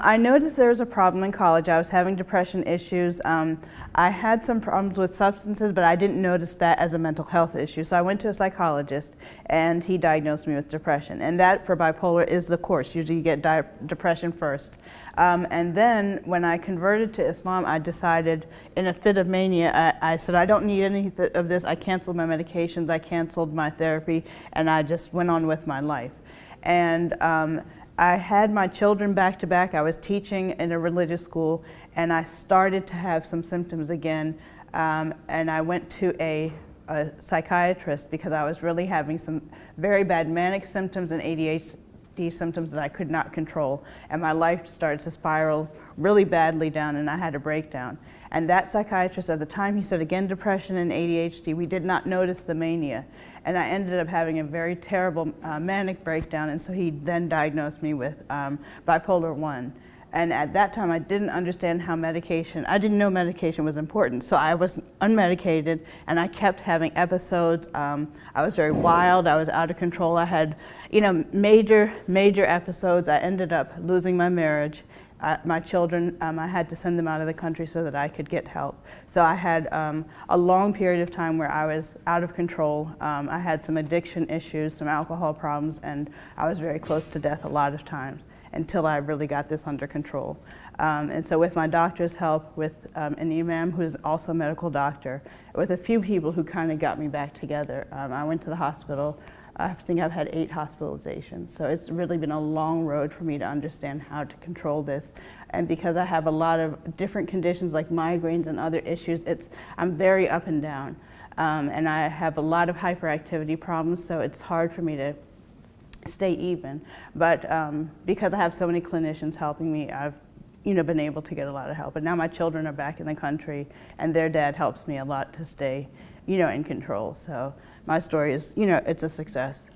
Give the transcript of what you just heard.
I noticed there was a problem in college. I was having depression issues. I had some problems with substances, but I didn't notice that as a mental health issue. So I went to a psychologist, and he diagnosed me with depression. And that, for bipolar, is the course. Usually you get depression first. And then when I converted to Islam, I decided, in a fit of mania, I said, I don't need any of this. I canceled my medications, I canceled my therapy, and I just went on with my life. And I had my children back to back. I was teaching in a religious school, and I started to have some symptoms again. And I went to a psychiatrist because I was really having some very bad manic symptoms and ADHD symptoms that I could not control. And my life started to spiral really badly down, and I had a breakdown. And that psychiatrist at the time, he said, again, depression and ADHD. We did not notice the mania. And I ended up having a very terrible manic breakdown, and so he then diagnosed me with bipolar 1. And at that time, I didn't understand how I didn't know medication was important. So I was unmedicated, and I kept having episodes. I was very wild, I was out of control. I had, major episodes. I ended up losing my marriage. My children, I had to send them out of the country so that I could get help. So I had a long period of time where I was out of control. I had some addiction issues, some alcohol problems, and I was very close to death a lot of times until I really got this under control. And so with my doctor's help, with an imam who's also a medical doctor, with a few people who kind of got me back together, I went to the hospital. I think I've had 8 hospitalizations. So it's really been a long road for me to understand how to control this. And because I have a lot of different conditions like migraines and other issues, I'm very up and down. And I have a lot of hyperactivity problems, so it's hard for me to stay even. But because I have so many clinicians helping me, I've been able to get a lot of help. And now my children are back in the country, and their dad helps me a lot to stay in control. So my story is, it's a success.